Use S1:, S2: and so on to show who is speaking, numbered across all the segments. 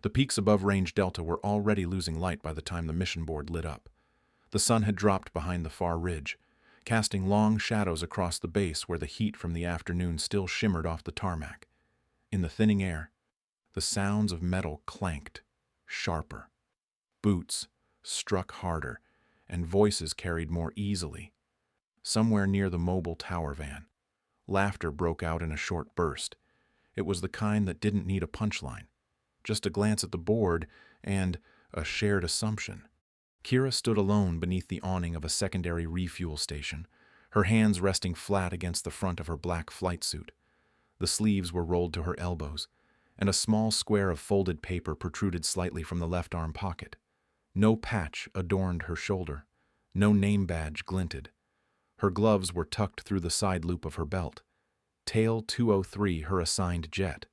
S1: The peaks above Range Delta were already losing light by the time the mission board lit up. The sun had dropped behind the far ridge, casting long shadows across the base where the heat from the afternoon still shimmered off the tarmac. In the thinning air, the sounds of metal clanked, sharper. Boots struck harder, and voices carried more easily. Somewhere near the mobile tower van, laughter broke out in a short burst. It was the kind that didn't need a punchline, just a glance at the board and a shared assumption. Kira stood alone beneath the awning of a secondary refuel station, her hands resting flat against the front of her black flight suit. The sleeves were rolled to her elbows, and a small square of folded paper protruded slightly from the left arm pocket. No patch adorned her shoulder. No name badge glinted. Her gloves were tucked through the side loop of her belt. Tail 203, her assigned jet,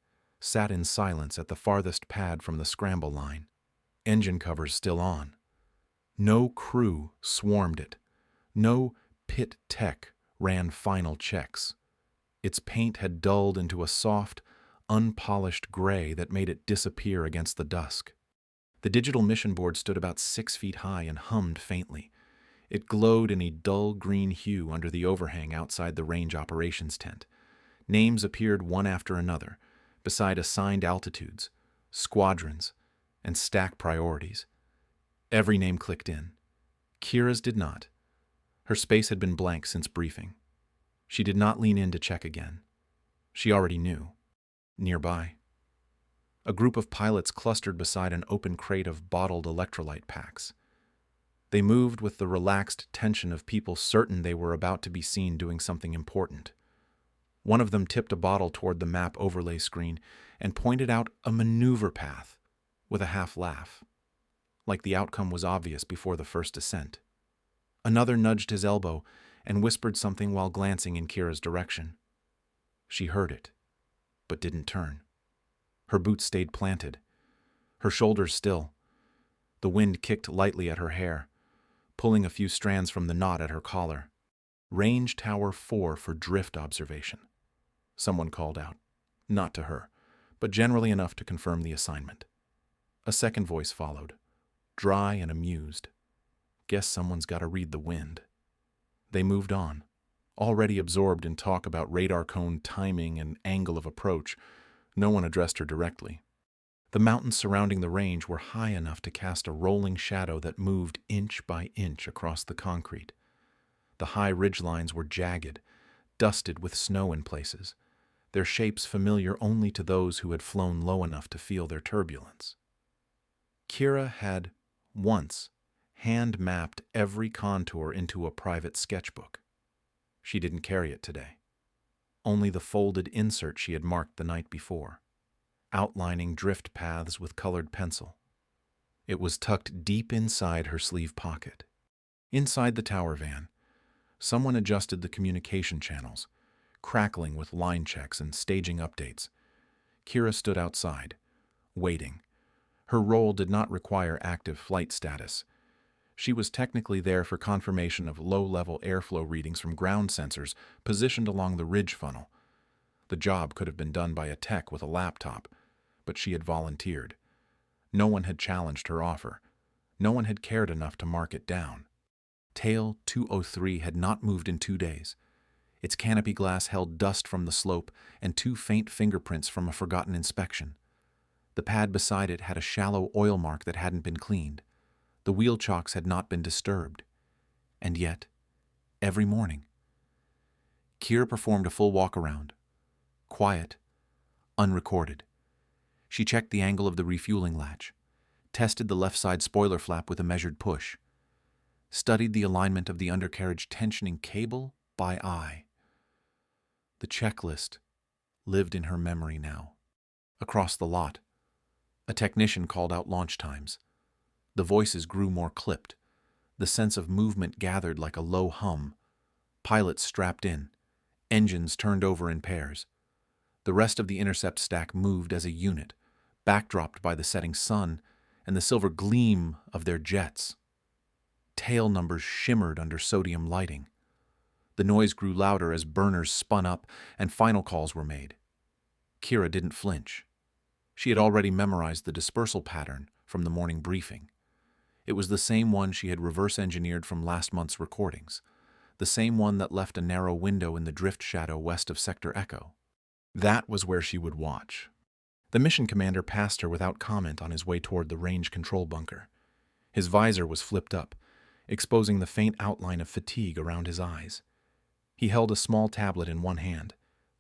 S1: sat in silence at the farthest pad from the scramble line, engine covers still on. No crew swarmed it. No pit tech ran final checks. Its paint had dulled into a soft, unpolished gray that made it disappear against the dusk. The digital mission board stood about 6 feet high and hummed faintly. It glowed in a dull green hue under the overhang outside the range operations tent. Names appeared one after another, beside assigned altitudes, squadrons, and stack priorities. Every name clicked in. Kira's did not. Her space had been blank since briefing. She did not lean in to check again. She already knew. Nearby, a group of pilots clustered beside an open crate of bottled electrolyte packs. They moved with the relaxed tension of people certain they were about to be seen doing something important. One of them tipped a bottle toward the map overlay screen and pointed out a maneuver path with a half laugh, like the outcome was obvious before the first descent. Another nudged his elbow and whispered something while glancing in Kira's direction. She heard it, but didn't turn. Her boots stayed planted, her shoulders still. The wind kicked lightly at her hair, pulling a few strands from the knot at her collar. Range Tower 4 for drift observation, someone called out. Not to her, but generally enough to confirm the assignment. A second voice followed, dry and amused. Guess someone's got to read the wind. They moved on, already absorbed in talk about radar cone timing and angle of approach. No one addressed her directly. The mountains surrounding the range were high enough to cast a rolling shadow that moved inch by inch across the concrete. The high ridgelines were jagged, dusted with snow in places, their shapes familiar only to those who had flown low enough to feel their turbulence. Kira had once hand-mapped every contour into a private sketchbook. She didn't carry it today. Only the folded insert she had marked the night before, outlining drift paths with colored pencil. It was tucked deep inside her sleeve pocket. Inside the tower van, someone adjusted the communication channels, crackling with line checks and staging updates. Kira stood outside, waiting. Her role did not require active flight status. She was technically there for confirmation of low-level airflow readings from ground sensors positioned along the ridge funnel. The job could have been done by a tech with a laptop, but she had volunteered. No one had challenged her offer. No one had cared enough to mark it down. Tail 203 had not moved in 2 days. Its canopy glass held dust from the slope and 2 faint fingerprints from a forgotten inspection. The pad beside it had a shallow oil mark that hadn't been cleaned. The wheel chocks had not been disturbed. And yet, every morning, Kira performed a full walk-around. Quiet, unrecorded. She checked the angle of the refueling latch, tested the left side spoiler flap with a measured push, studied the alignment of the undercarriage tensioning cable by eye. The checklist lived in her memory now. Across the lot, a technician called out launch times. The voices grew more clipped. The sense of movement gathered like a low hum. Pilots strapped in. Engines turned over in pairs. The rest of the intercept stack moved as a unit, backdropped by the setting sun and the silver gleam of their jets. Tail numbers shimmered under sodium lighting. The noise grew louder as burners spun up and final calls were made. Kira didn't flinch. She had already memorized the dispersal pattern from the morning briefing. It was the same one she had reverse-engineered from last month's recordings, the same one that left a narrow window in the drift shadow west of Sector Echo. That was where she would watch. The mission commander passed her without comment on his way toward the range control bunker. His visor was flipped up, exposing the faint outline of fatigue around his eyes. He held a small tablet in one hand,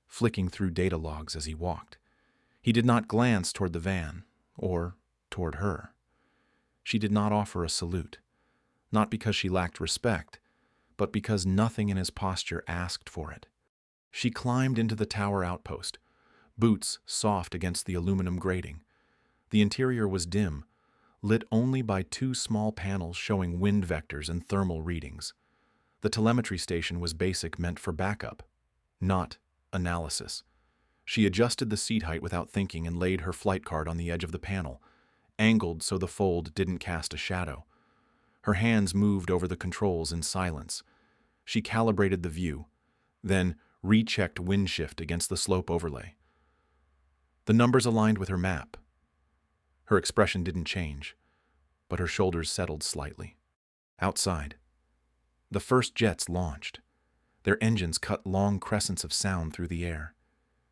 S1: flicking through data logs as he walked. He did not glance toward the van, or toward her. She did not offer a salute, not because she lacked respect, but because nothing in his posture asked for it. She climbed into the tower outpost, boots soft against the aluminum grating. The interior was dim, lit only by two small panels showing wind vectors and thermal readings. The telemetry station was basic, meant for backup, not analysis. She adjusted the seat height without thinking and laid her flight card on the edge of the panel, angled so the fold didn't cast a shadow. Her hands moved over the controls in silence. She calibrated the view, then rechecked wind shift against the slope overlay. The numbers aligned with her map. Her expression didn't change, but her shoulders settled slightly. Outside, the first jets launched. Their engines cut long crescents of sound through the air.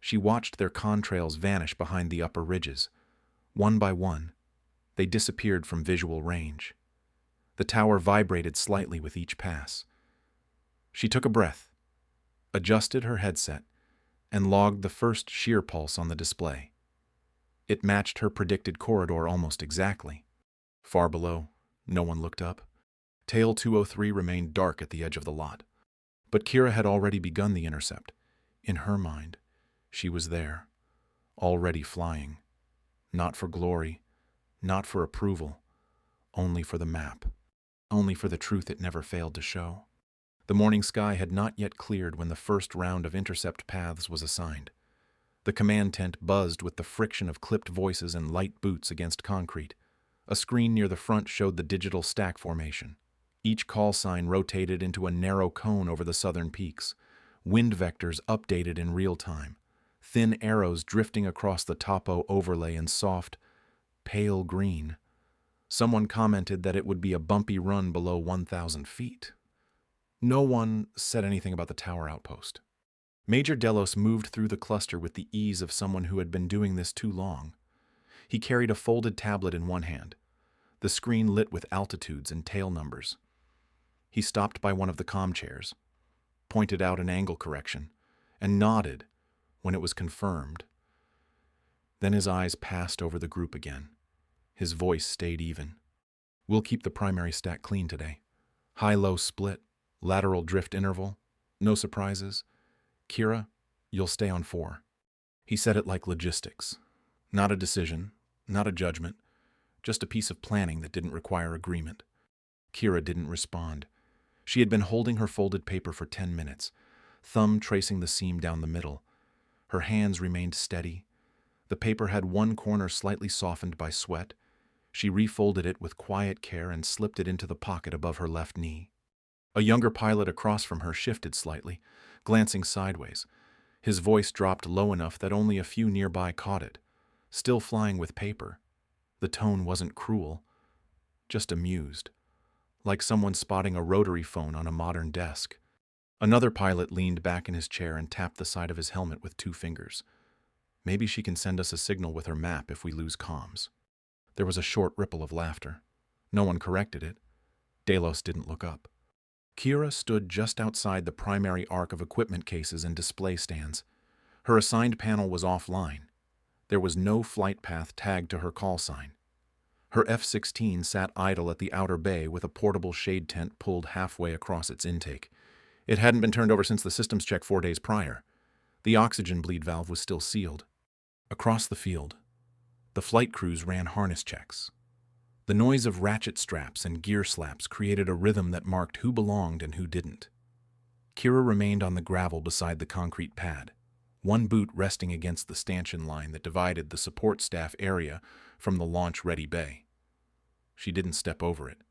S1: She watched their contrails vanish behind the upper ridges. One by one, they disappeared from visual range. The tower vibrated slightly with each pass. She took a breath, adjusted her headset, and logged the first shear pulse on the display. It matched her predicted corridor almost exactly. Far below, no one looked up. Tail 203 remained dark at the edge of the lot. But Kira had already begun the intercept. In her mind, she was there, already flying. Not for glory, not for approval, only for the map, only for the truth it never failed to show. The morning sky had not yet cleared when the first round of intercept paths was assigned. The command tent buzzed with the friction of clipped voices and light boots against concrete. A screen near the front showed the digital stack formation. Each call sign rotated into a narrow cone over the southern peaks. Wind vectors updated in real time. Thin arrows drifting across the topo overlay in soft, pale green. Someone commented that it would be a bumpy run below 1,000 feet. No one said anything about the tower outpost. Major Delos moved through the cluster with the ease of someone who had been doing this too long. He carried a folded tablet in one hand, the screen lit with altitudes and tail numbers. He stopped by one of the comm chairs, pointed out an angle correction, and nodded when it was confirmed. Then his eyes passed over the group again. His voice stayed even. "We'll keep the primary stack clean today. High-low split, lateral drift interval, no surprises. Kira, you'll stay on 4. He said it like logistics. Not a decision, not a judgment, just a piece of planning that didn't require agreement. Kira didn't respond. She had been holding her folded paper for 10 minutes, thumb tracing the seam down the middle. Her hands remained steady. The paper had one corner slightly softened by sweat. She refolded it with quiet care and slipped it into the pocket above her left knee. A younger pilot across from her shifted slightly, glancing sideways. His voice dropped low enough that only a few nearby caught it. Still flying with paper. The tone wasn't cruel, just amused, like someone spotting a rotary phone on a modern desk. Another pilot leaned back in his chair and tapped the side of his helmet with 2 fingers. "Maybe she can send us a signal with her map if we lose comms." There was a short ripple of laughter. No one corrected it. Delos didn't look up. Kira stood just outside the primary arc of equipment cases and display stands. Her assigned panel was offline. There was no flight path tagged to her call sign. Her F-16 sat idle at the outer bay with a portable shade tent pulled halfway across its intake. It hadn't been turned over since the systems check 4 days prior. The oxygen bleed valve was still sealed. Across the field, the flight crews ran harness checks. The noise of ratchet straps and gear slaps created a rhythm that marked who belonged and who didn't. Kira remained on the gravel beside the concrete pad, one boot resting against the stanchion line that divided the support staff area from the launch-ready bay. She didn't step over it.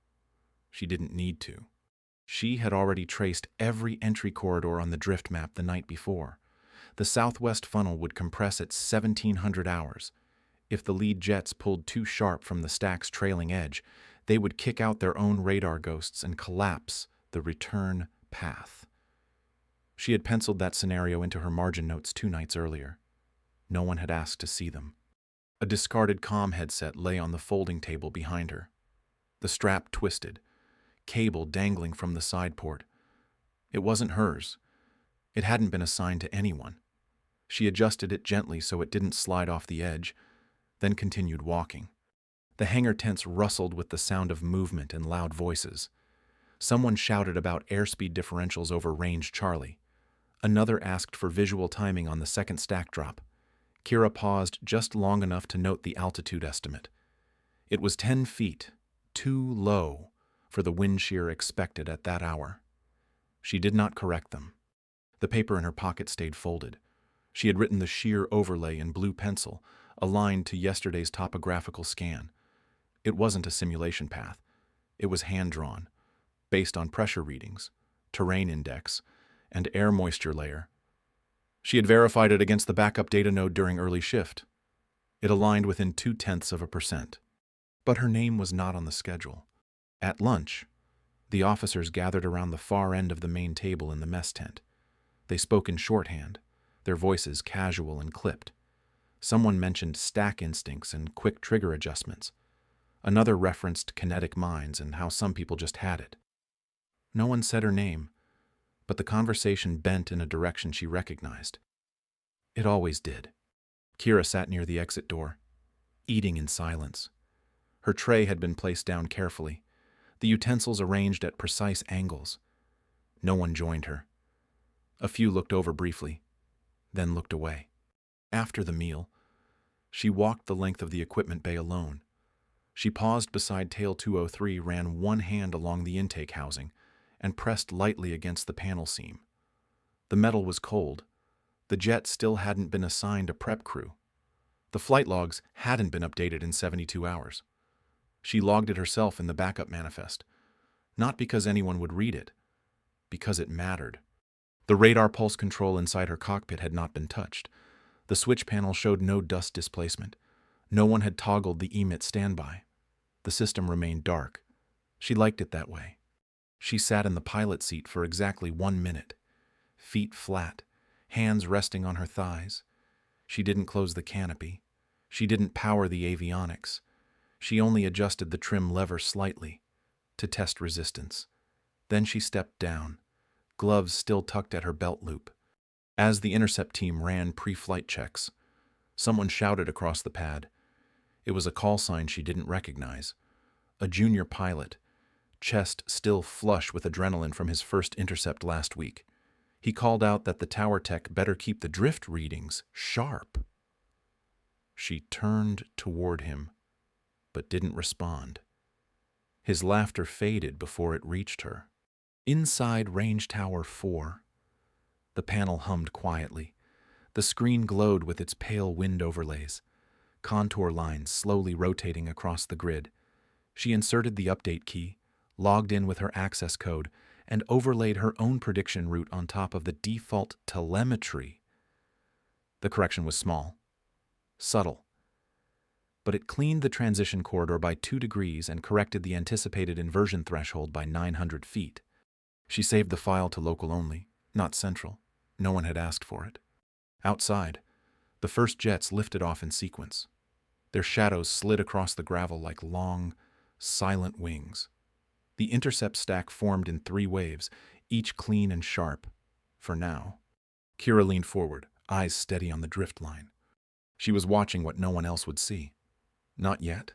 S1: She didn't need to. She had already traced every entry corridor on the drift map the night before. The southwest funnel would compress at 1,700 hours, If the lead jets pulled too sharp from the stack's trailing edge, they would kick out their own radar ghosts and collapse the return path. She had penciled that scenario into her margin notes 2 nights earlier. No one had asked to see them. A discarded comm headset lay on the folding table behind her. The strap twisted, cable dangling from the side port. It wasn't hers. It hadn't been assigned to anyone. She adjusted it gently so it didn't slide off the edge, then continued walking. The hangar tents rustled with the sound of movement and loud voices. Someone shouted about airspeed differentials over range Charlie. Another asked for visual timing on the second stack drop. Kira paused just long enough to note the altitude estimate. It was 10 feet, too low for the wind shear expected at that hour. She did not correct them. The paper in her pocket stayed folded. She had written the shear overlay in blue pencil, aligned to yesterday's topographical scan. It wasn't a simulation path. It was hand-drawn, based on pressure readings, terrain index, and air moisture layer. She had verified it against the backup data node during early shift. It aligned within 0.2%. But her name was not on the schedule. At lunch, the officers gathered around the far end of the main table in the mess tent. They spoke in shorthand, their voices casual and clipped. Someone mentioned stack instincts and quick trigger adjustments. Another referenced kinetic minds and how some people just had it. No one said her name, but the conversation bent in a direction she recognized. It always did. Kira sat near the exit door, eating in silence. Her tray had been placed down carefully, the utensils arranged at precise angles. No one joined her. A few looked over briefly, then looked away. After the meal, she walked the length of the equipment bay alone. She paused beside Tail 203, ran one hand along the intake housing, and pressed lightly against the panel seam. The metal was cold. The jet still hadn't been assigned a prep crew. The flight logs hadn't been updated in 72 hours. She logged it herself in the backup manifest, not because anyone would read it, because it mattered. The radar pulse control inside her cockpit had not been touched. The switch panel showed no dust displacement. No one had toggled the emit standby. The system remained dark. She liked it that way. She sat in the pilot seat for exactly 1 minute, feet flat, hands resting on her thighs. She didn't close the canopy. She didn't power the avionics. She only adjusted the trim lever slightly to test resistance. Then she stepped down, gloves still tucked at her belt loop. As the intercept team ran pre-flight checks, someone shouted across the pad. It was a call sign she didn't recognize. A junior pilot, chest still flush with adrenaline from his first intercept last week. He called out that the tower tech better keep the drift readings sharp. She turned toward him, but didn't respond. His laughter faded before it reached her. Inside Range Tower 4, the panel hummed quietly. The screen glowed with its pale wind overlays, contour lines slowly rotating across the grid. She inserted the update key, logged in with her access code, and overlaid her own prediction route on top of the default telemetry. The correction was small, subtle, but it cleaned the transition corridor by 2 degrees and corrected the anticipated inversion threshold by 900 feet. She saved the file to local only, not central. No one had asked for it. Outside, the first jets lifted off in sequence. Their shadows slid across the gravel like long, silent wings. The intercept stack formed in 3 waves, each clean and sharp, for now. Kira leaned forward, eyes steady on the drift line. She was watching what no one else would see. Not yet.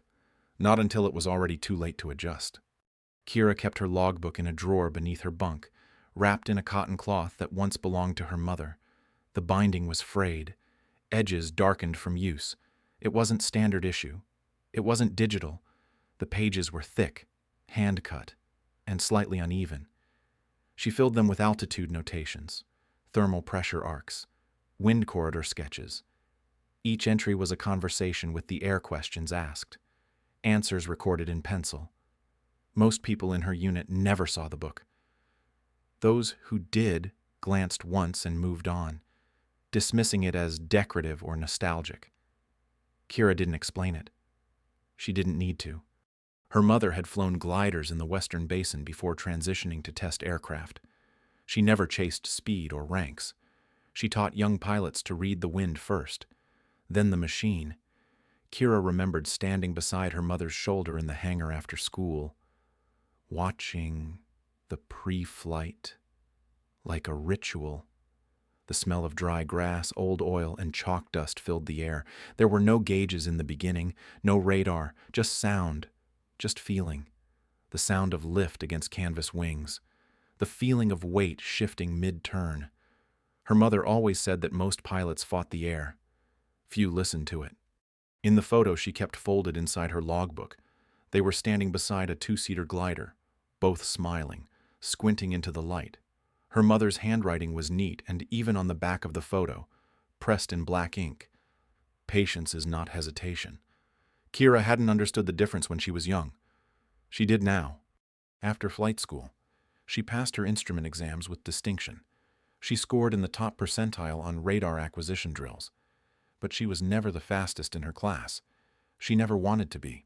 S1: Not until it was already too late to adjust. Kira kept her logbook in a drawer beneath her bunk, wrapped in a cotton cloth that once belonged to her mother. The binding was frayed, edges darkened from use. It wasn't standard issue. It wasn't digital. The pages were thick, hand-cut, and slightly uneven. She filled them with altitude notations, thermal pressure arcs, wind corridor sketches. Each entry was a conversation with the air questions asked, answers recorded in pencil. Most people in her unit never saw the book. Those who did glanced once and moved on, dismissing it as decorative or nostalgic. Kira didn't explain it. She didn't need to. Her mother had flown gliders in the Western Basin before transitioning to test aircraft. She never chased speed or ranks. She taught young pilots to read the wind first, then the machine. Kira remembered standing beside her mother's shoulder in the hangar after school, watching the pre-flight like a ritual. The smell of dry grass, old oil, and chalk dust filled the air. There were no gauges in the beginning, no radar, just sound, just feeling. The sound of lift against canvas wings, the feeling of weight shifting mid-turn. Her mother always said that most pilots fought the air. Few listened to it. In the photo she kept folded inside her logbook, they were standing beside a two-seater glider, both smiling, squinting into the light. Her mother's handwriting was neat, and even on the back of the photo, pressed in black ink, "Patience is not hesitation." Kira hadn't understood the difference when she was young. She did now. After flight school, she passed her instrument exams with distinction. She scored in the top percentile on radar acquisition drills. But she was never the fastest in her class. She never wanted to be.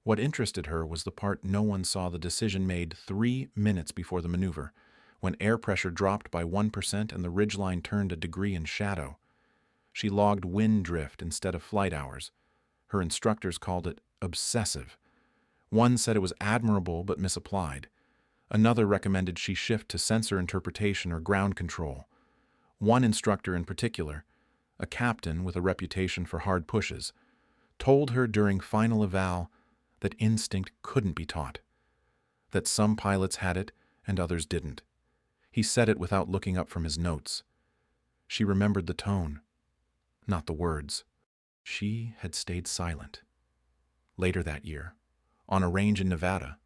S1: What interested her was the part no one saw: the decision made 3 minutes before the maneuver, when air pressure dropped by 1% and the ridgeline turned a degree in shadow. She logged wind drift instead of flight hours. Her instructors called it obsessive. One said it was admirable but misapplied. Another recommended she shift to sensor interpretation or ground control. One instructor in particular, a captain with a reputation for hard pushes, told her during final eval that instinct couldn't be taught, that some pilots had it and others didn't. He said it without looking up from his notes. She remembered the tone, not the words. She had stayed silent. Later that year, on a range in Nevada,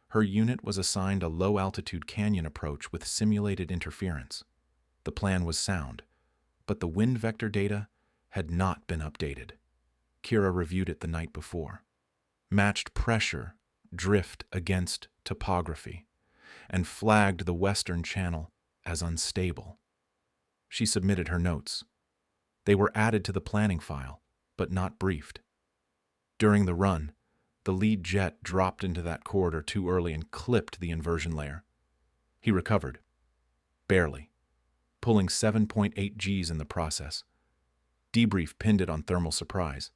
S1: her unit was assigned a low-altitude canyon approach with simulated interference. The plan was sound, but the wind vector data had not been updated. Kira reviewed it the night before. Matched pressure, drift against topography, and flagged the western channel as unstable. She submitted her notes. They were added to the planning file, but not briefed. During the run, the lead jet dropped into that corridor too early and clipped the inversion layer. He recovered, barely, pulling 7.8 Gs in the process. Debrief pinned it on thermal surprise.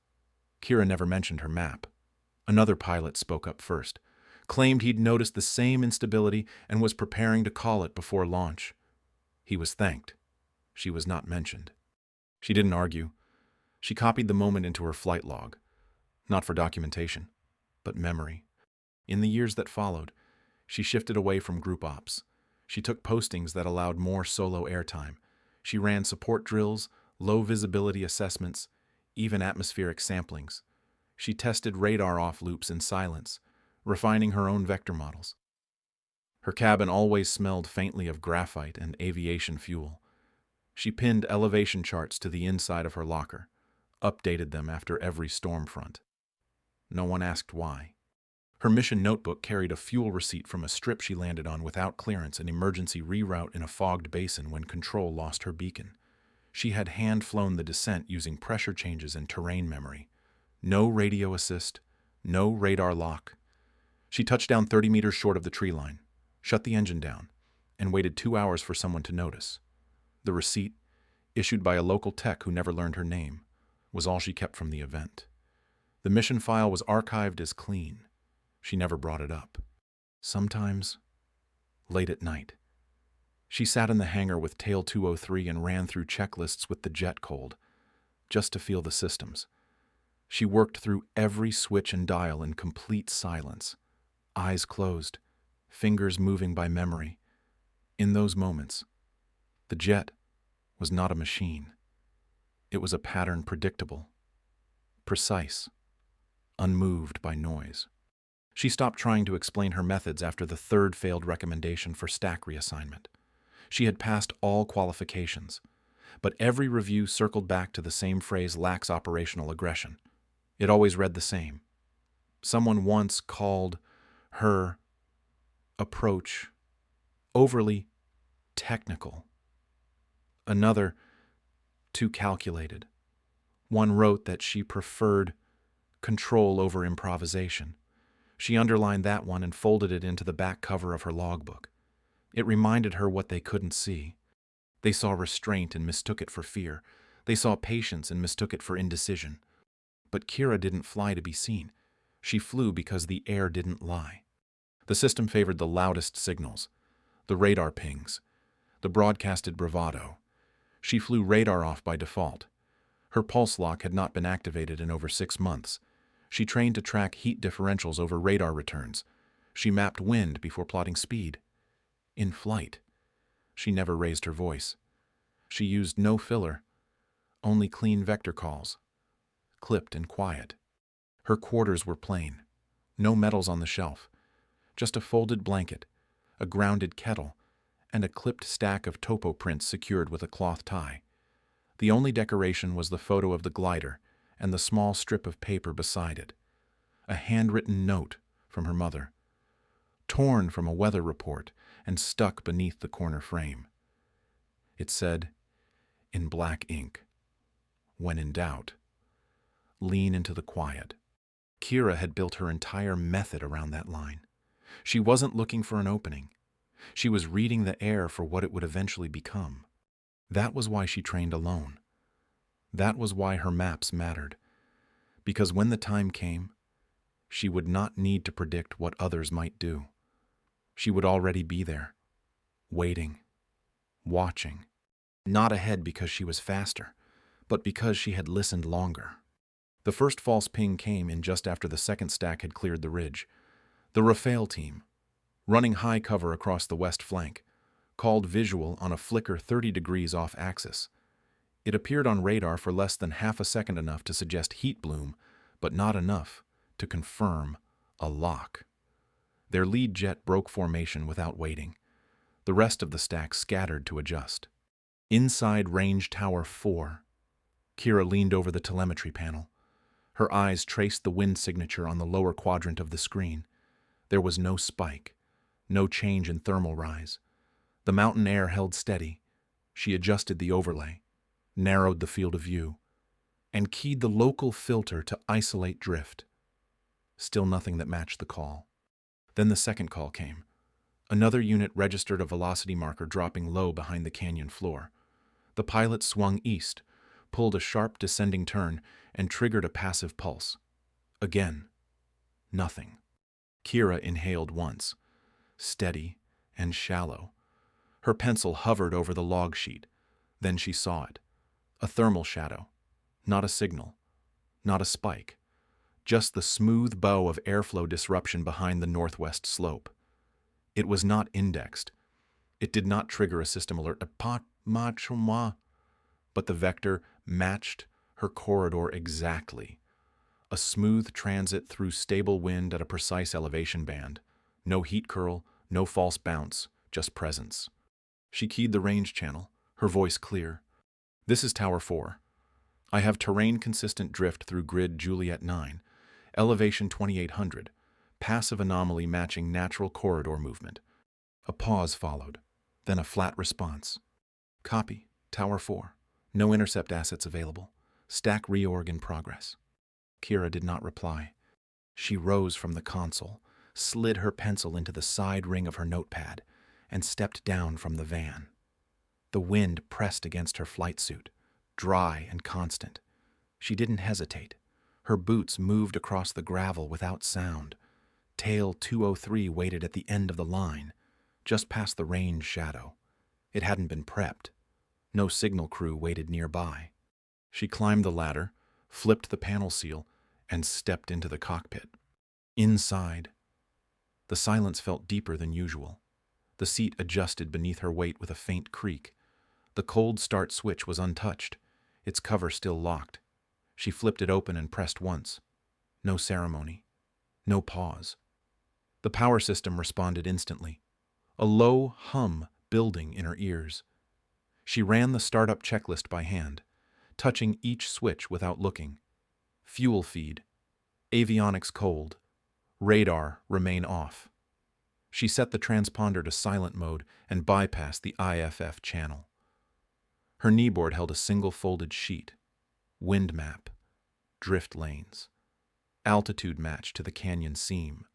S1: Kira never mentioned her map. Another pilot spoke up first, claimed he'd noticed the same instability and was preparing to call it before launch. He was thanked. She was not mentioned. She didn't argue. She copied the moment into her flight log, not for documentation, but memory. In the years that followed, she shifted away from group ops. She took postings that allowed more solo airtime. She ran support drills, low visibility assessments, even atmospheric samplings. She tested radar off loops in silence, refining her own vector models. Her cabin always smelled faintly of graphite and aviation fuel. She pinned elevation charts to the inside of her locker, updated them after every storm front. No one asked why. Her mission notebook carried a fuel receipt from a strip she landed on without clearance, an emergency reroute in a fogged basin when control lost her beacon. She had hand-flown the descent using pressure changes and terrain memory. No radio assist, no radar lock. She touched down 30 meters short of the tree line, shut the engine down, and waited 2 hours for someone to notice. The receipt, issued by a local tech who never learned her name, was all she kept from the event. The mission file was archived as clean. She never brought it up. Sometimes, late at night, she sat in the hangar with Tail 203 and ran through checklists with the jet cold, just to feel the systems. She worked through every switch and dial in complete silence, eyes closed, fingers moving by memory. In those moments, the jet was not a machine. It was a pattern predictable, precise, unmoved by noise. She stopped trying to explain her methods after the third failed recommendation for stack reassignment. She had passed all qualifications, but every review circled back to the same phrase: lacks operational aggression. It always read the same. Someone once called her approach overly technical. Another, too calculated. One wrote that she preferred control over improvisation. She underlined that one and folded it into the back cover of her logbook. It reminded her what they couldn't see. They saw restraint and mistook it for fear. They saw patience and mistook it for indecision. But Kira didn't fly to be seen. She flew because the air didn't lie. The system favored the loudest signals, the radar pings, the broadcasted bravado. She flew radar off by default. Her pulse lock had not been activated in over 6 months. She trained to track heat differentials over radar returns. She mapped wind before plotting speed. In flight, she never raised her voice. She used no filler, only clean vector calls, clipped and quiet. Her quarters were plain, no medals on the shelf, just a folded blanket, a grounded kettle, and a clipped stack of topo prints secured with a cloth tie. The only decoration was the photo of the glider and the small strip of paper beside it, a handwritten note from her mother, torn from a weather report and stuck beneath the corner frame. It said, in black ink, "When in doubt, lean into the quiet." Kira had built her entire method around that line. She wasn't looking for an opening. She was reading the air for what it would eventually become. That was why she trained alone. That was why her maps mattered. Because when the time came, she would not need to predict what others might do. She would already be there, waiting, watching. Not ahead because she was faster, but because she had listened longer. The first false ping came in just after the second stack had cleared the ridge. The Rafale team, running high cover across the west flank, called visual on a flicker 30 degrees off axis. It appeared on radar for less than half a second, enough to suggest heat bloom, but not enough to confirm a lock. Their lead jet broke formation without waiting. The rest of the stack scattered to adjust. Inside Range Tower 4, Kira leaned over the telemetry panel. Her eyes traced the wind signature on the lower quadrant of the screen. There was no spike, no change in thermal rise. The mountain air held steady. She adjusted the overlay, narrowed the field of view, and keyed the local filter to isolate drift. Still nothing that matched the call. Then the second call came. Another unit registered a velocity marker dropping low behind the canyon floor. The pilot swung east, pulled a sharp descending turn, and triggered a passive pulse. Again, nothing. Kira inhaled once, steady and shallow. Her pencil hovered over the log sheet. Then she saw it. A thermal shadow. Not a signal. Not a spike. Just the smooth bow of airflow disruption behind the northwest slope. It was not indexed. It did not trigger a system alert. But the vector matched her corridor exactly. A smooth transit through stable wind at a precise elevation band. No heat curl, no false bounce, just presence. She keyed the range channel, her voice clear. "This is Tower 4. I have terrain-consistent drift through grid Juliet 9, elevation 2800, passive anomaly matching natural corridor movement." A pause followed, then a flat response. "Copy, Tower 4. No intercept assets available. Stack reorg in progress." Kira did not reply. She rose from the console, slid her pencil into the side ring of her notepad, and stepped down from the van. The wind pressed against her flight suit, dry and constant. She didn't hesitate. Her boots moved across the gravel without sound. Tail 203 waited at the end of the line, just past the range shadow. It hadn't been prepped. No signal crew waited nearby. She climbed the ladder, flipped the panel seal, and stepped into the cockpit. Inside, the silence felt deeper than usual. The seat adjusted beneath her weight with a faint creak. The cold start switch was untouched, its cover still locked. She flipped it open and pressed once. No ceremony. No pause. The power system responded instantly, a low hum building in her ears. She ran the startup checklist by hand, touching each switch without looking. Fuel feed. Avionics cold. Radar remain off. She set the transponder to silent mode and bypassed the IFF channel. Her kneeboard held a single folded sheet. Wind map. Drift lanes. Altitude match to the canyon seam.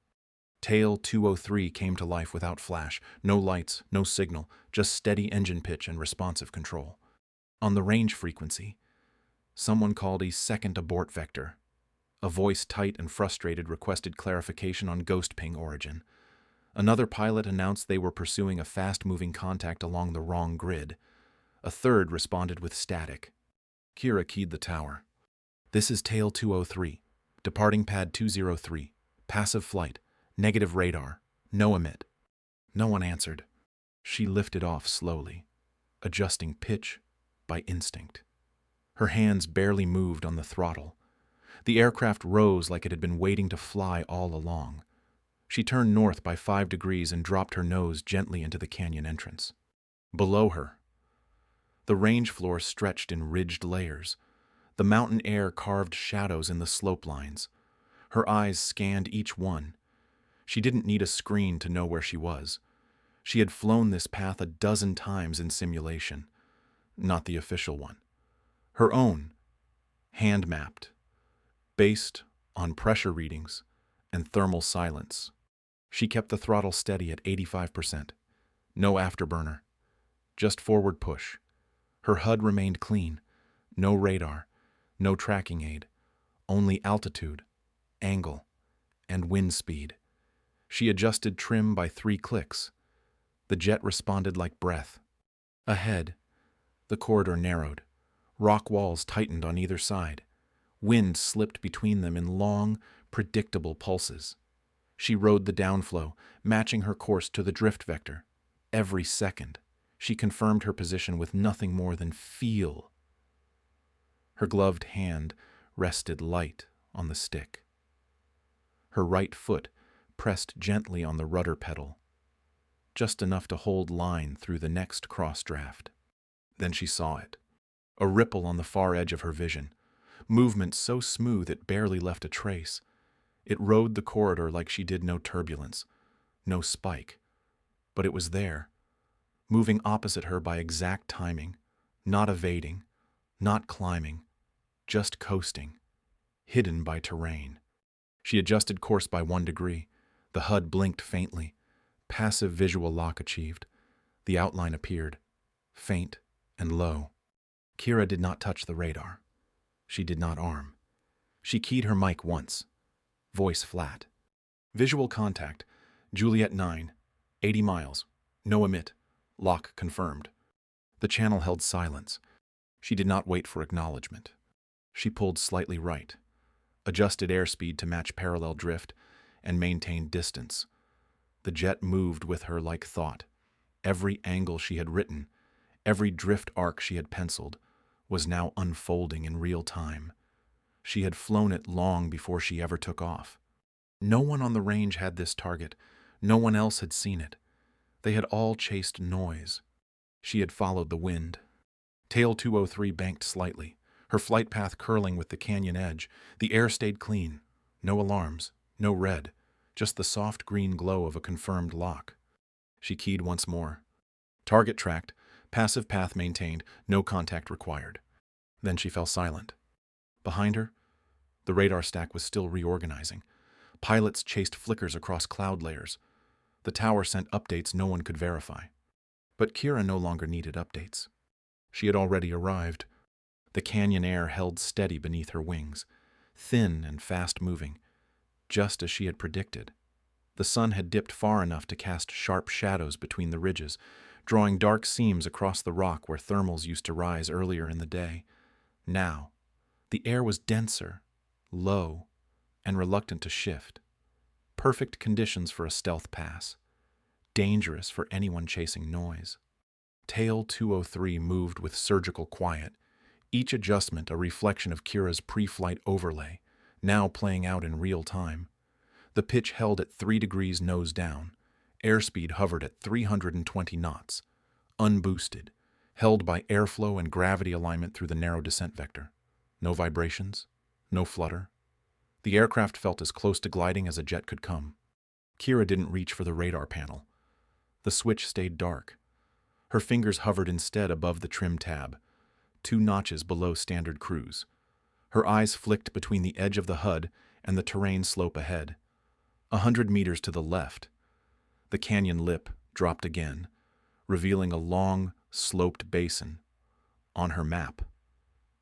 S1: Tail 203 came to life without flash, no lights, no signal, just steady engine pitch and responsive control. On the range frequency, someone called a second abort vector. A voice tight and frustrated requested clarification on ghost ping origin. Another pilot announced they were pursuing a fast-moving contact along the wrong grid. A third responded with static. Kira keyed the tower. "This is Tail 203. Departing pad 203. Passive flight. Negative radar. No emit." No one answered. She lifted off slowly, adjusting pitch by instinct. Her hands barely moved on the throttle. The aircraft rose like it had been waiting to fly all along. She turned north by 5 degrees and dropped her nose gently into the canyon entrance. Below her, the range floor stretched in ridged layers. The mountain air carved shadows in the slope lines. Her eyes scanned each one. She didn't need a screen to know where she was. She had flown this path a dozen times in simulation. Not the official one. Her own, hand-mapped, based on pressure readings and thermal silence. She kept the throttle steady at 85%. No afterburner. Just forward push. Her HUD remained clean. No radar. No tracking aid. Only altitude, angle, and wind speed. She adjusted trim by 3 clicks. The jet responded like breath. Ahead, the corridor narrowed. Rock walls tightened on either side. Wind slipped between them in long, predictable pulses. She rode the downflow, matching her course to the drift vector. Every second, she confirmed her position with nothing more than feel. Her gloved hand rested light on the stick. Her right foot pressed gently on the rudder pedal, just enough to hold line through the next cross-draft. Then she saw it. A ripple on the far edge of her vision. Movement so smooth it barely left a trace. It rode the corridor like she did no turbulence, no spike. But it was there, moving opposite her by exact timing, not evading, not climbing, just coasting, hidden by terrain. She adjusted course by 1 degree. The HUD blinked faintly. Passive visual lock achieved. The outline appeared, faint and low. Kira did not touch the radar. She did not arm. She keyed her mic once. Voice flat. "Visual contact. Juliet 9. 80 miles. No emit. Lock confirmed." The channel held silence. She did not wait for acknowledgement. She pulled slightly right, adjusted airspeed to match parallel drift, and maintained distance. The jet moved with her like thought. Every angle she had written, every drift arc she had penciled, was now unfolding in real time. She had flown it long before she ever took off. No one on the range had this target. No one else had seen it. They had all chased noise. She had followed the wind. Tail 203 banked slightly, her flight path curling with the canyon edge. The air stayed clean. No alarms, no red, just the soft green glow of a confirmed lock. She keyed once more. Target tracked, passive path maintained, no contact required. Then she fell silent. Behind her, the radar stack was still reorganizing. Pilots chased flickers across cloud layers. The tower sent updates no one could verify. But Kira no longer needed updates. She had already arrived. The canyon air held steady beneath her wings, thin and fast-moving, just as she had predicted. The sun had dipped far enough to cast sharp shadows between the ridges, drawing dark seams across the rock where thermals used to rise earlier in the day. Now, the air was denser, low, and reluctant to shift. Perfect conditions for a stealth pass. Dangerous for anyone chasing noise. Tail 203 moved with surgical quiet, each adjustment a reflection of Kira's pre-flight overlay, now playing out in real time. The pitch held at 3 degrees nose down. Airspeed hovered at 320 knots, unboosted, held by airflow and gravity alignment through the narrow descent vector. No vibrations, no flutter. The aircraft felt as close to gliding as a jet could come. Kira didn't reach for the radar panel. The switch stayed dark. Her fingers hovered instead above the trim tab, 2 notches below standard cruise. Her eyes flicked between the edge of the HUD and the terrain slope ahead. 100 meters to the left, the canyon lip dropped again, revealing a long, sloped basin. On her map,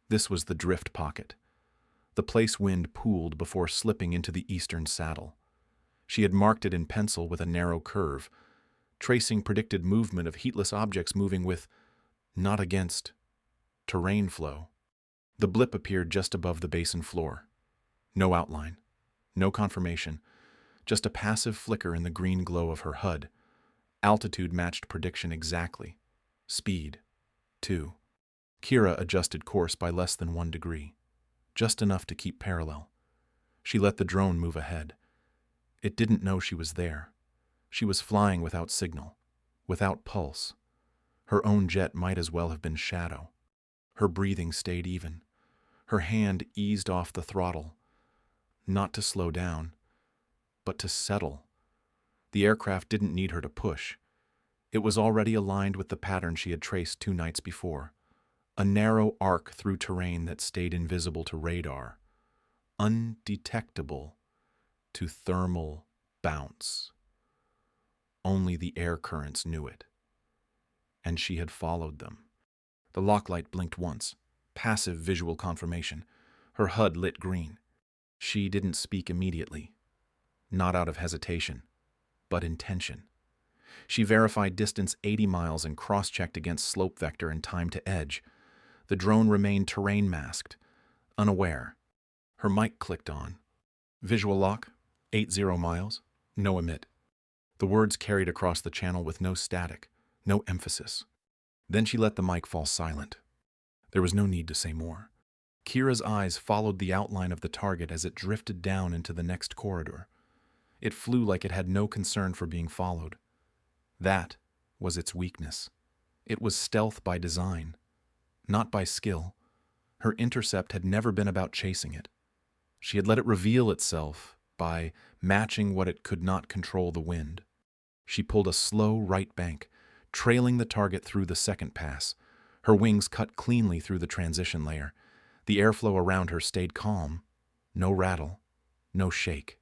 S1: this was the drift pocket, the place wind pooled before slipping into the eastern saddle. She had marked it in pencil with a narrow curve, tracing predicted movement of heatless objects moving with, not against, terrain flow. The blip appeared just above the basin floor. No outline, no confirmation, just a passive flicker in the green glow of her HUD. Altitude matched prediction exactly. Speed, 2. Kira adjusted course by less than 1 degree, just enough to keep parallel. She let the drone move ahead. It didn't know she was there. She was flying without signal, without pulse. Her own jet might as well have been shadow. Her breathing stayed even. Her hand eased off the throttle, not to slow down, but to settle. The aircraft didn't need her to push. It was already aligned with the pattern she had traced 2 nights before. A narrow arc through terrain that stayed invisible to radar, undetectable to thermal bounce. Only the air currents knew it. And she had followed them. The lock light blinked once, passive visual confirmation. Her HUD lit green. She didn't speak immediately, not out of hesitation, but intention. She verified distance 80 miles and cross-checked against slope vector and time to edge. The drone remained terrain masked, unaware. Her mic clicked on. Visual lock, 80 miles, no emit. The words carried across the channel with no static, no emphasis. Then she let the mic fall silent. There was no need to say more. Kira's eyes followed the outline of the target as it drifted down into the next corridor. It flew like it had no concern for being followed. That was its weakness. It was stealth by design, not by skill. Her intercept had never been about chasing it. She had let it reveal itself by matching what it could not control, the wind. She pulled a slow right bank, trailing the target through the second pass. Her wings cut cleanly through the transition layer. The airflow around her stayed calm. No rattle, no shake.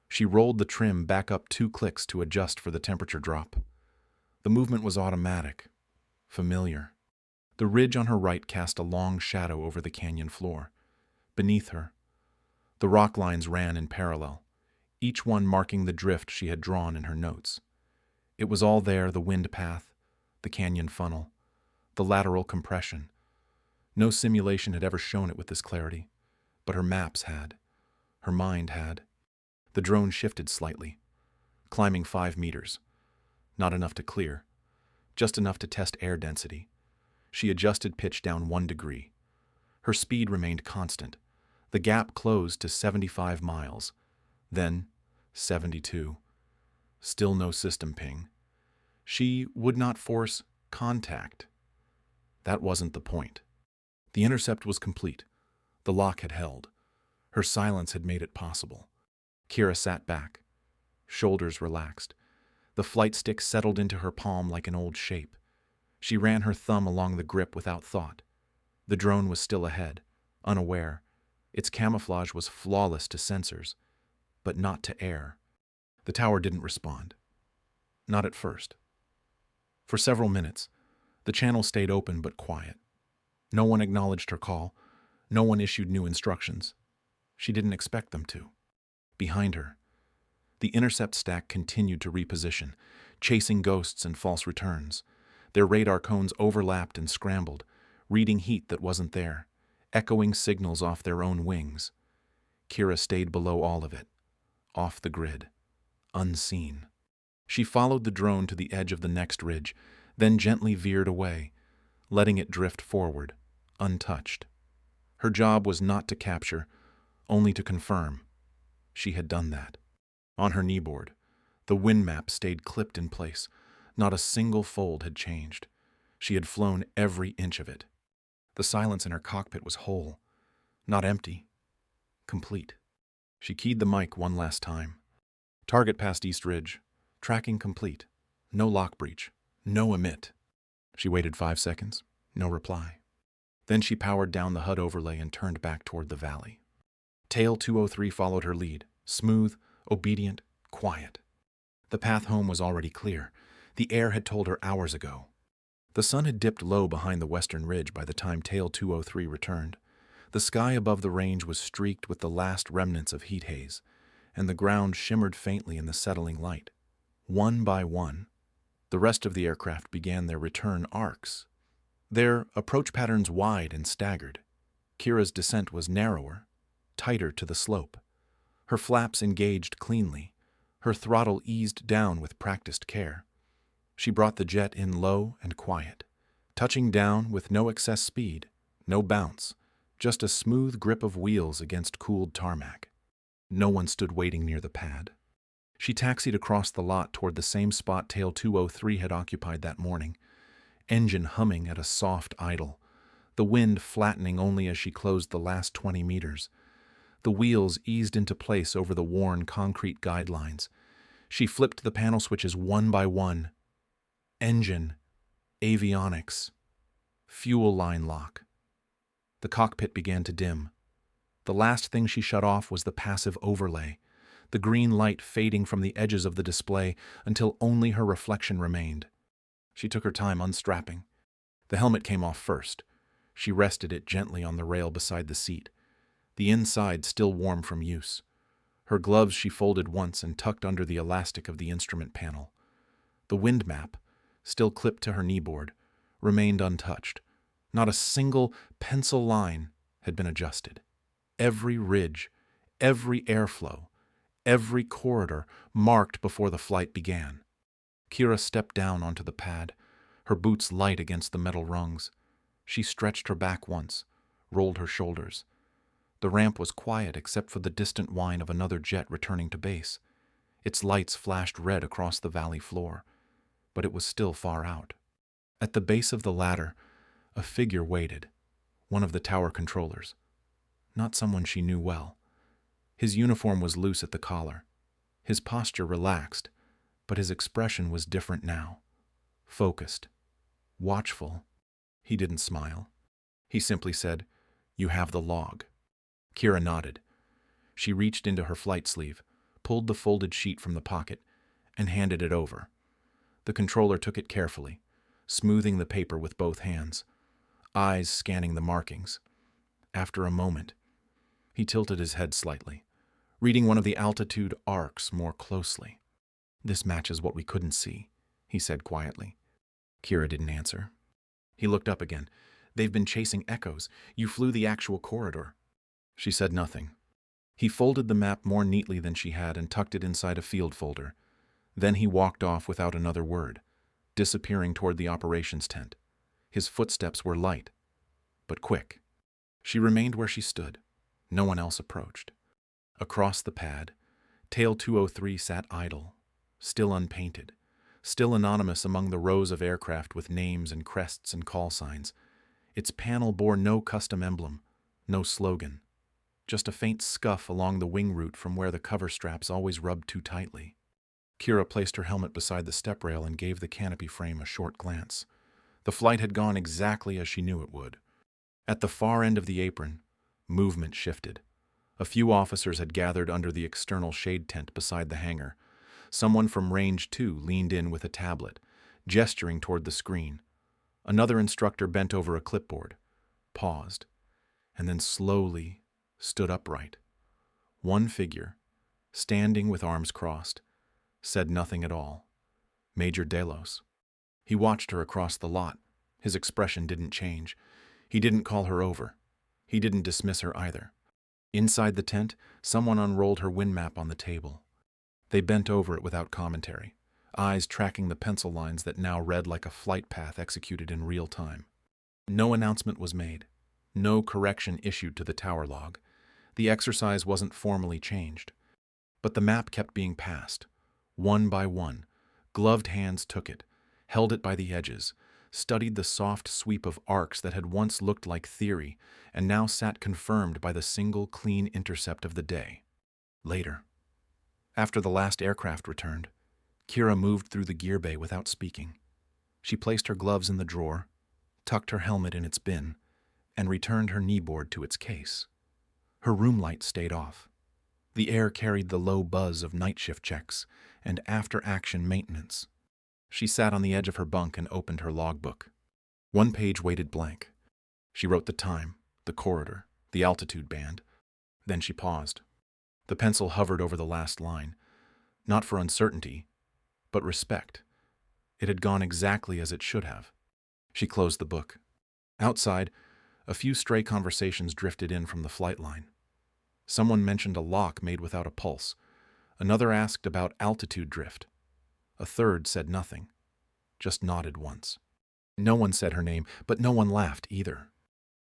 S1: She rolled the trim back up 2 clicks to adjust for the temperature drop. The movement was automatic, familiar. The ridge on her right cast a long shadow over the canyon floor. Beneath her, the rock lines ran in parallel, each one marking the drift she had drawn in her notes. It was all there, the wind path, the canyon funnel, the lateral compression. No simulation had ever shown it with this clarity, but her maps had. Her mind had. The drone shifted slightly, climbing 5 meters. Not enough to clear, just enough to test air density. She adjusted pitch down 1 degree. Her speed remained constant. The gap closed to 75 miles, then 72. Still no system ping. She would not force contact. That wasn't the point. The intercept was complete. The lock had held. Her silence had made it possible. Kira sat back, shoulders relaxed. The flight stick settled into her palm like an old shape. She ran her thumb along the grip without thought. The drone was still ahead, unaware. Its camouflage was flawless to sensors, but not to air. The tower didn't respond. Not at first. For several minutes, the channel stayed open but quiet. No one acknowledged her call. No one issued new instructions. She didn't expect them to. Behind her, the intercept stack continued to reposition, chasing ghosts and false returns. Their radar cones overlapped and scrambled, reading heat that wasn't there, echoing signals off their own wings. Kira stayed below all of it, off the grid, unseen. She followed the drone to the edge of the next ridge, then gently veered away, letting it drift forward, untouched. Her job was not to capture, only to confirm. She had done that. On her kneeboard, the wind map stayed clipped in place. Not a single fold had changed. She had flown every inch of it. The silence in her cockpit was whole, not empty, complete. She keyed the mic one last time. Target past East Ridge. Tracking complete. No lock breach. No emit. She waited 5 seconds. No reply. Then she powered down the HUD overlay and turned back toward the valley. Tail 203 followed her lead, smooth, obedient, quiet. The path home was already clear. The air had told her hours ago. The sun had dipped low behind the western ridge by the time Tail 203 returned. The sky above the range was streaked with the last remnants of heat haze, and the ground shimmered faintly in the settling light. One by one, the rest of the aircraft began their return arcs. Their approach patterns wide and staggered. Kira's descent was narrower, tighter to the slope. Her flaps engaged cleanly, her throttle eased down with practiced care. She brought the jet in low and quiet, touching down with no excess speed, no bounce, just a smooth grip of wheels against cooled tarmac. No one stood waiting near the pad. She taxied across the lot toward the same spot Tail 203 had occupied that morning, engine humming at a soft idle, the wind flattening only as she closed the last 20 meters. The wheels eased into place over the worn concrete guidelines. She flipped the panel switches one by one. Engine, avionics, fuel line lock. The cockpit began to dim. The last thing she shut off was the passive overlay, the green light fading from the edges of the display until only her reflection remained. She took her time unstrapping. The helmet came off first. She rested it gently on the rail beside the seat, the inside still warm from use. Her gloves she folded once and tucked under the elastic of the instrument panel. The wind map, still clipped to her kneeboard, remained untouched. Not a single pencil line had been adjusted. Every ridge, every airflow, every corridor marked before the flight began. Kira stepped down onto the pad, her boots light against the metal rungs. She stretched her back once, rolled her shoulders. The ramp was quiet except for the distant whine of another jet returning to base. Its lights flashed red across the valley floor, but it was still far out. At the base of the ladder, a figure waited, one of the tower controllers. Not someone she knew well. His uniform was loose at the collar, his posture relaxed, but his expression was different now. Focused, watchful. He didn't smile. He simply said, "You have the log." Kira nodded. She reached into her flight sleeve, pulled the folded sheet from the pocket, and handed it over. The controller took it carefully, smoothing the paper with both hands, eyes scanning the markings. After a moment, he tilted his head slightly, reading one of the altitude arcs more closely. "This matches what we couldn't see," he said quietly. Kira didn't answer. He looked up again. "They've been chasing echoes. You flew the actual corridor." She said nothing. He folded the map more neatly than she had and tucked it inside a field folder. Then he walked off without another word, disappearing toward the operations tent. His footsteps were light, but quick. She remained where she stood. No one else approached. Across the pad, Tail 203 sat idle, still unpainted, still anonymous among the rows of aircraft with names and crests and call signs. Its panel bore no custom emblem, no slogan, just a faint scuff along the wing root from where the cover straps always rubbed too tightly. Kira placed her helmet beside the step rail and gave the canopy frame a short glance. The flight had gone exactly as she knew it would. At the far end of the apron, movement shifted. A few officers had gathered under the external shade tent beside the hangar. Someone from Range 2 leaned in with a tablet, gesturing toward the screen. Another instructor bent over a clipboard, paused, and then slowly stood upright. One figure, standing with arms crossed, said nothing at all. Major Delos. He watched her across the lot. His expression didn't change. He didn't call her over. He didn't dismiss her either. Inside the tent, someone unrolled her wind map on the table. They bent over it without commentary, eyes tracking the pencil lines that now read like a flight path executed in real time. No announcement was made. No correction issued to the tower log. The exercise wasn't formally changed. But the map kept being passed. One by one, gloved hands took it, held it by the edges, studied the soft sweep of arcs that had once looked like theory and now sat confirmed by the single clean intercept of the day. Later, after the last aircraft returned, Kira moved through the gear bay without speaking. She placed her gloves in the drawer, tucked her helmet in its bin, and returned her kneeboard to its case. Her room light stayed off. The air carried the low buzz of night shift checks and after-action maintenance. She sat on the edge of her bunk and opened her logbook. One page waited blank. She wrote the time, the corridor, the altitude band. Then she paused. The pencil hovered over the last line, not for uncertainty, but respect. It had gone exactly as it should have. She closed the book. Outside, a few stray conversations drifted in from the flight line. Someone mentioned a lock made without a pulse. Another asked about altitude drift. A third said nothing, just nodded once. No one said her name, but no one laughed either.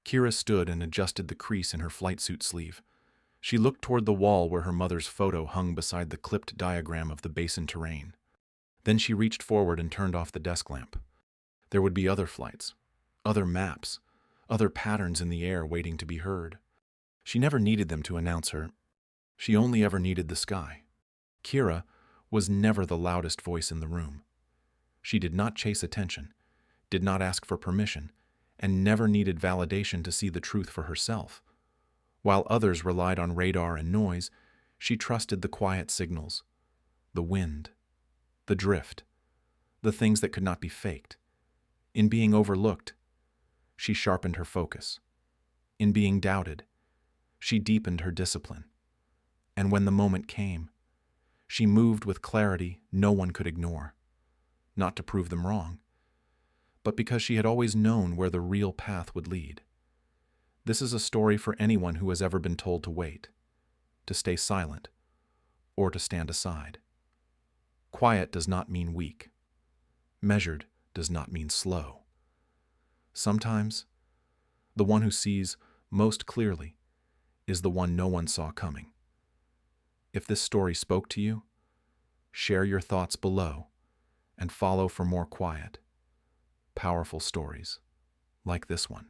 S1: Kira stood and adjusted the crease in her flight suit sleeve. She looked toward the wall where her mother's photo hung beside the clipped diagram of the basin terrain. Then she reached forward and turned off the desk lamp. There would be other flights, other maps, other patterns in the air waiting to be heard. She never needed them to announce her. She only ever needed the sky. Kira was never the loudest voice in the room. She did not chase attention, did not ask for permission, and never needed validation to see the truth for herself. While others relied on radar and noise, she trusted the quiet signals, the wind, the drift, the things that could not be faked. In being overlooked, she sharpened her focus. In being doubted, she deepened her discipline. And when the moment came, she moved with clarity no one could ignore, not to prove them wrong, but because she had always known where the real path would lead. This is a story for anyone who has ever been told to wait, to stay silent, or to stand aside. Quiet does not mean weak. Measured does not mean slow. Sometimes, the one who sees most clearly is the one no one saw coming. If this story spoke to you, share your thoughts below and follow for more quiet, powerful stories like this one.